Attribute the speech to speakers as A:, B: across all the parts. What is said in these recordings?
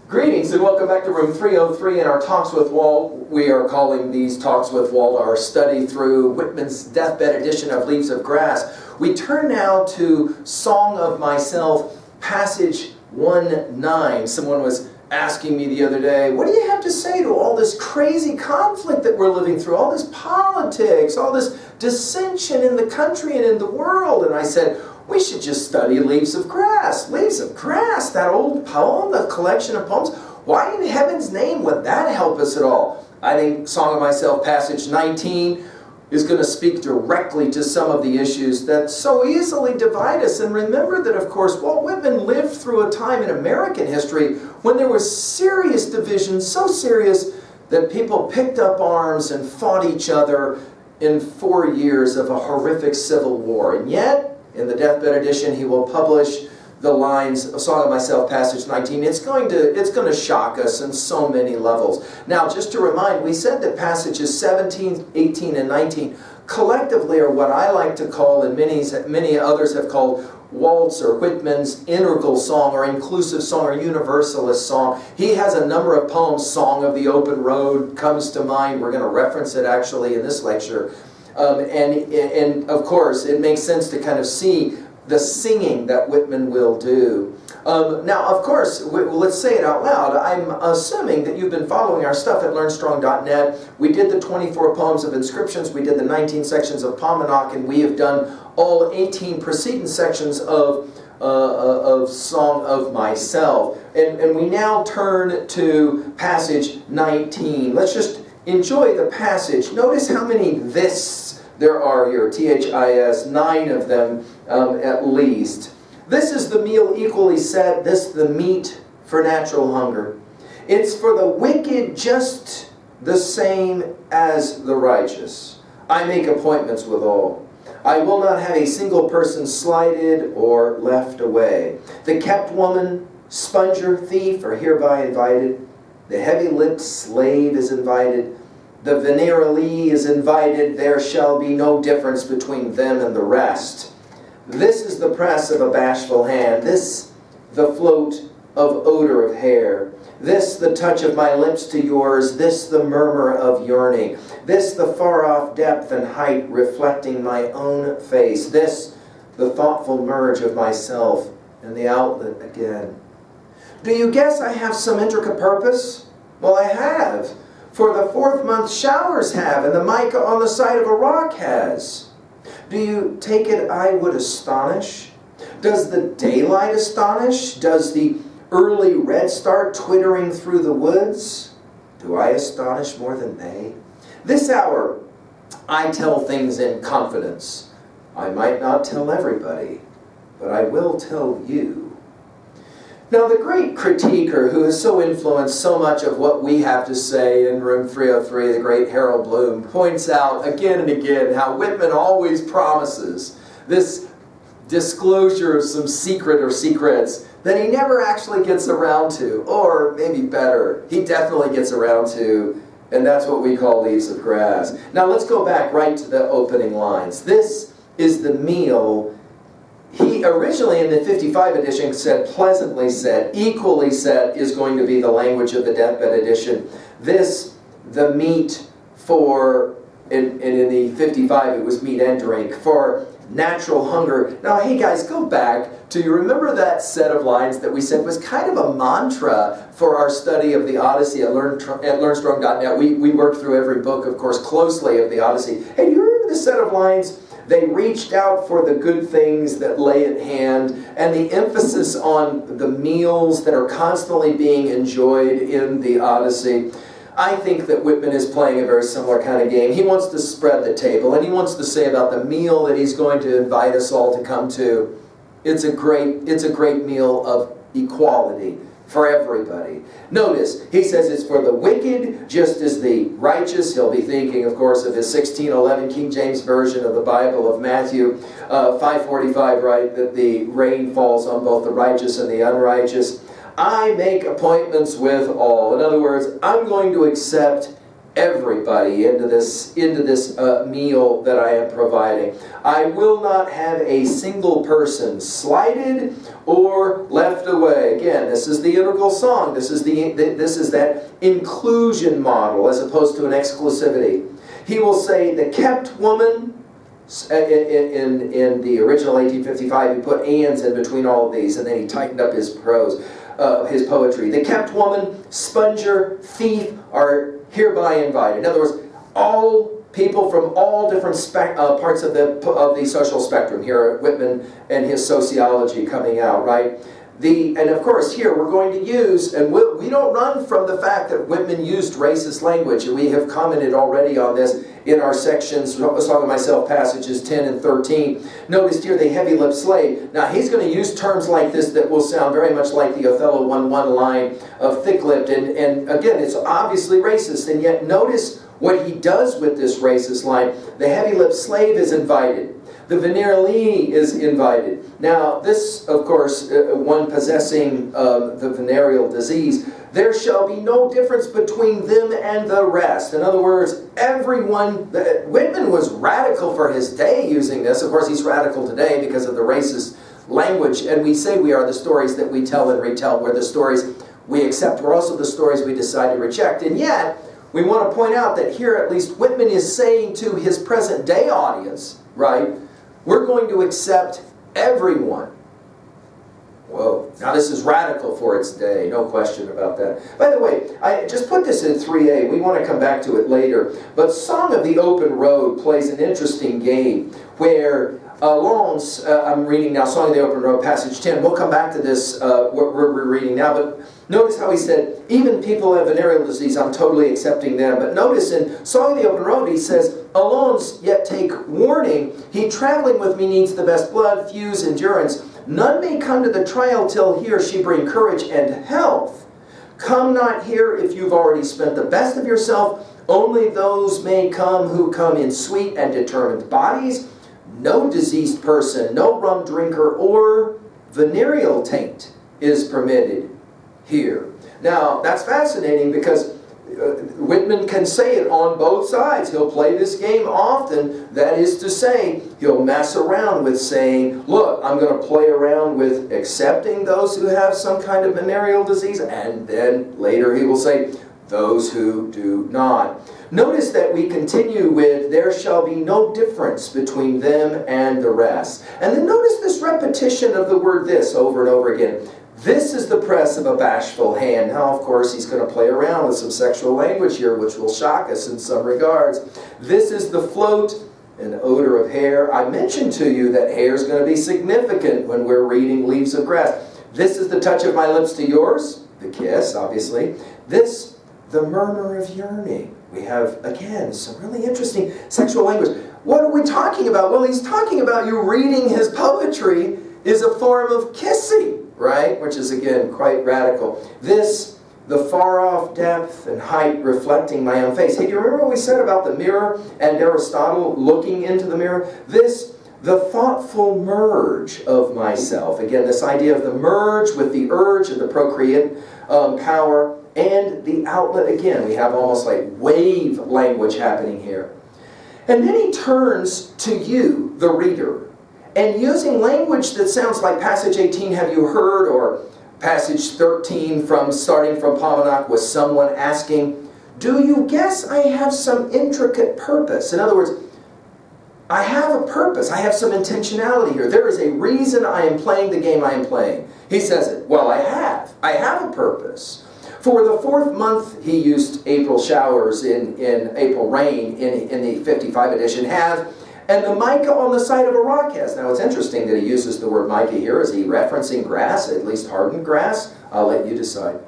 A: Greetings and welcome back to room 303 in our Talks with Walt. We are calling these Talks with Walt our study through Whitman's deathbed edition of Leaves of Grass. We turn now to Song of Myself, passage 1-9. Someone was asking me the other day, what do you have to say to all this crazy conflict that we're living through, all this politics, all this dissension in the country and in the world? And I said, we should just study Leaves of Grass. Leaves of Grass, that old poem, the collection of poems. Why in heaven's name would that help us at all? I think Song of Myself, passage 19, is going to speak directly to some of the issues that so easily divide us. And remember that, of course, Walt Whitman lived through a time in American history when there was serious division, so serious that people picked up arms and fought each other in 4 years of a horrific civil war. And yet, in the deathbed edition, he will publish the lines of Song of Myself, passage 19. It's going to shock us in so many levels. Now, just to remind, we said that passages 17, 18, and 19 collectively are what I like to call, and many others have called, Walt's or Whitman's integral song or inclusive song or universalist song. He has a number of poems. Song of the Open Road comes to mind. We're going to reference it actually in this lecture. And of course, it makes sense to kind of see the singing that Whitman will do. Now, of course, let's say it out loud. I'm assuming that you've been following our stuff at learnstrong.net. We did the 24 poems of inscriptions. We did the 19 sections of Paumanok, and we have done all 18 preceding sections of Song of Myself. And we now turn to passage 19. Let's just enjoy the passage. Notice how many this there are here, T-H-I-S, 9 of them at least. This is the meal equally set, this the meat for natural hunger. It's for the wicked just the same as the righteous. I make appointments with all. I will not have a single person slighted or left away. The kept woman, sponger, thief are hereby invited. The heavy-lipped slave is invited. The venereally is invited. There shall be no difference between them and the rest. This is the press of a bashful hand. This the float of odor of hair. This the touch of my lips to yours. This the murmur of yearning. This the far-off depth and height reflecting my own face. This the thoughtful merge of myself and the outlet again. Do you guess I have some intricate purpose? Well, I have. For the 4th month showers have, and the mica on the side of a rock has. Do you take it I would astonish? Does the daylight astonish? Does the early redstart twittering through the woods? Do I astonish more than they? This hour I tell things in confidence. I might not tell everybody, but I will tell you. Now, the great critiquer who has so influenced so much of what we have to say in room 303, the great Harold Bloom, points out again and again how Whitman always promises this disclosure of some secret or secrets that he never actually gets around to, or maybe better, he definitely gets around to, and that's what we call Leaves of Grass. Now, let's go back right to the opening lines. This is the meal. He originally in the 55 edition said, pleasantly said, equally said is going to be the language of the deathbed edition. This, the meat for, and in the 55 it was meat and drink, for natural hunger. Now, hey guys, go back to, you remember that set of lines that we said was kind of a mantra for our study of the Odyssey at learnstrong.net. We worked through every book, of course, closely of the Odyssey. Hey, do you remember the set of lines? They reached out for the good things that lay at hand, and the emphasis on the meals that are constantly being enjoyed in the Odyssey. I think that Whitman is playing a very similar kind of game. He wants to spread the table, and he wants to say about the meal that he's going to invite us all to come to. It's a great meal of equality for everybody. Notice, he says it's for the wicked just as the righteous. He'll be thinking, of course, of his 1611 King James Version of the Bible of Matthew 5:45, right, that the rain falls on both the righteous and the unrighteous. I make appointments with all. In other words, I'm going to accept everybody into this meal that I am providing. I will not have a single person slighted or left away. Again, this is the integral song. This is that inclusion model as opposed to an exclusivity. He will say, the kept woman. In the original 1855, he put ands in between all of these, and then he tightened up his prose, his poetry. The kept woman, sponger, thief are hereby invited. In other words, all people from all different parts of the social spectrum. Here at Whitman and his sociology coming out, right? And of course here we're going to use, and we don't run from the fact that Whitman used racist language, and we have commented already on this in our sections, Song of Myself, passages 10 and 13. Notice here the heavy-lipped slave. Now he's going to use terms like this that will sound very much like the Othello 1:1 line of thick-lipped, and again, it's obviously racist, and yet notice what he does with this racist line. The heavy-lipped slave is invited. The venereally is invited. Now, this, of course, one possessing the venereal disease, there shall be no difference between them and the rest. In other words, everyone, Whitman was radical for his day using this. Of course, he's radical today because of the racist language. And we say we are the stories that we tell and retell. We're the stories we accept. We're also the stories we decide to reject. And yet, we want to point out that here, at least, Whitman is saying to his present day audience, right, we're going to accept everyone. Whoa. Now this is radical for its day, no question about that. By the way, I just put this in 3a. We want to come back to it later. But Song of the Open Road plays an interesting game where Allons, I'm reading now Song of the Open Road, passage 10. We'll come back to this, what we're reading now. But notice how he said, even people who have venereal disease, I'm totally accepting them. But notice in Song of the Open Road, he says, Allons, yet take warning. He traveling with me needs the best blood, fuse endurance. None may come to the trial till he or she bring courage and health. Come not here if you've already spent the best of yourself. Only those may come who come in sweet and determined bodies. No diseased person, no rum drinker, or venereal taint is permitted here. Now, that's fascinating because Whitman can say it on both sides. He'll play this game often. That is to say, he'll mess around with saying, look, I'm going to play around with accepting those who have some kind of venereal disease, and then later he will say, those who do not. Notice that we continue with, there shall be no difference between them and the rest. And then notice this repetition of the word this over and over again. This is the press of a bashful hand. Now, of course, he's going to play around with some sexual language here, which will shock us in some regards. This is the float, an odor of hair. I mentioned to you that hair is going to be significant when we're reading Leaves of Grass. This is the touch of my lips to yours, the kiss, obviously. This, the murmur of yearning. We have, again, some really interesting sexual language. What are we talking about? Well, he's talking about you reading his poetry is a form of kissing, right? Which is, again, quite radical. This, the far-off depth and height reflecting my own face. Hey, do you remember what we said about the mirror and Aristotle looking into the mirror? This, the thoughtful merge of myself. Again, this idea of the merge with the urge and the procreant power and the outlet. Again, we have almost like wave language happening here. And then he turns to you, the reader, and using language that sounds like passage 18, have you heard, or passage 13, starting from Pomona, with someone asking, do you guess I have some intricate purpose? In other words, I have a purpose. I have some intentionality here. There is a reason I am playing the game I am playing. He says it. Well, I have. I have a purpose. For the 4th month, he used April showers in April rain in the 55 edition, have, and the mica on the side of a rock has. Now, it's interesting that he uses the word mica here. Is he referencing grass, at least hardened grass? I'll let you decide.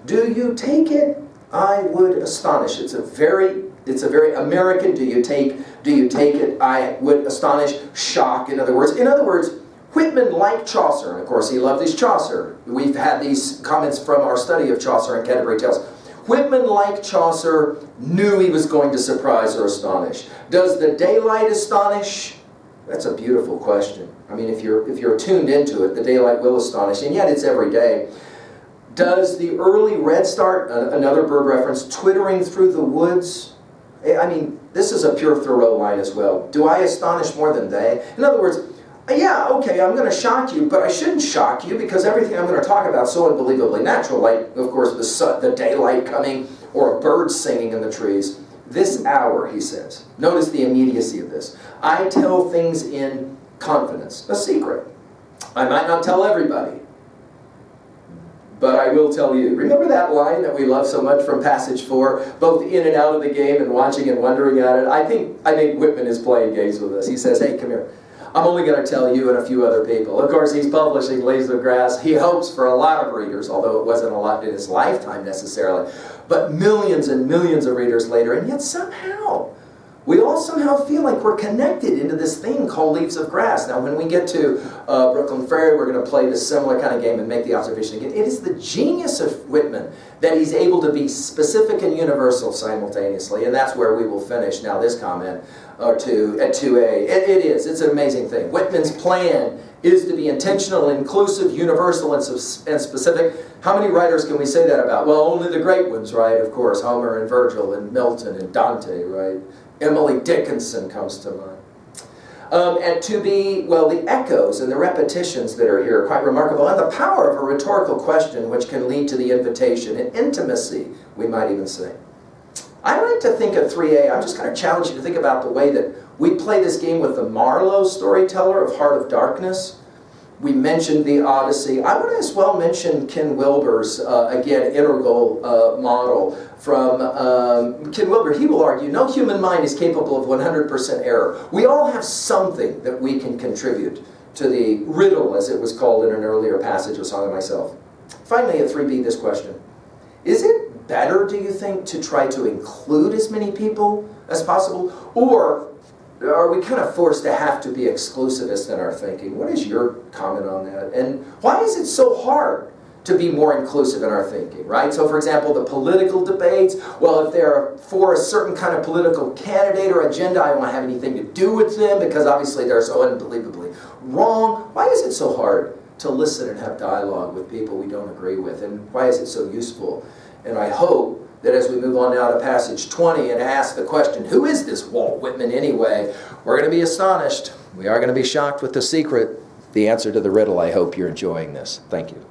A: Do you take it? I would astonish. It's a very American. Do you take it? I would astonish. Shock. In other words, Whitman liked Chaucer, and of course he loved his Chaucer. We've had these comments from our study of Chaucer and Canterbury Tales. Whitman, like Chaucer, knew he was going to surprise or astonish. Does the daylight astonish? That's a beautiful question. I mean, if you're tuned into it, the daylight will astonish, and yet it's every day. Does the early redstart, another bird reference, twittering through the woods, I mean, this is a pure Thoreau line as well. Do I astonish more than they? In other words, yeah, okay, I'm going to shock you, but I shouldn't shock you because everything I'm going to talk about is so unbelievably natural, like, of course, the sun, the daylight coming, or a bird singing in the trees. This hour, he says, notice the immediacy of this. I tell things in confidence, a secret. I might not tell everybody, but I will tell you. Remember that line that we love so much from passage 4, both in and out of the game and watching and wondering at it? I think Whitman is playing games with us. He says, hey, come here. I'm only going to tell you and a few other people. Of course, he's publishing Leaves of Grass. He hopes for a lot of readers, although it wasn't a lot in his lifetime necessarily. But millions and millions of readers later, and yet somehow, we all somehow feel like we're connected into this thing called Leaves of Grass. Now, when we get to Brooklyn Ferry, we're going to play this similar kind of game and make the observation again. It is the genius of Whitman that he's able to be specific and universal simultaneously, and that's where we will finish now this comment at 2a. It is. It's an amazing thing. Whitman's plan is to be intentional, inclusive, universal, and specific. How many writers can we say that about? Well, only the great ones, right? Of course, Homer and Virgil and Milton and Dante, right? Emily Dickinson comes to mind. And to be, well, the echoes and the repetitions that are here are quite remarkable. And the power of a rhetorical question which can lead to the invitation and intimacy, we might even say. I like to think of 3a, I'm just going to challenge you to think about the way that we play this game with the Marlowe storyteller of Heart of Darkness. We mentioned the Odyssey. I want to as well mention Ken Wilber's, again, integral model from Ken Wilber. He will argue, no human mind is capable of 100% error. We all have something that we can contribute to the riddle, as it was called in an earlier passage of Song of Myself. Finally, at 3b, this question. Is it better, do you think, to try to include as many people as possible? Or are we kind of forced to have to be exclusivist in our thinking? What is your comment on that? And why is it so hard to be more inclusive in our thinking, right? So, for example, the political debates, well, if they're for a certain kind of political candidate or agenda, I don't want to have anything to do with them because obviously they're so unbelievably wrong. Why is it so hard to listen and have dialogue with people we don't agree with? And why is it so useful? And I hope that as we move on now to passage 20 and ask the question, who is this Walt Whitman anyway? We're going to be astonished. We are going to be shocked with the secret, the answer to the riddle. I hope you're enjoying this. Thank you.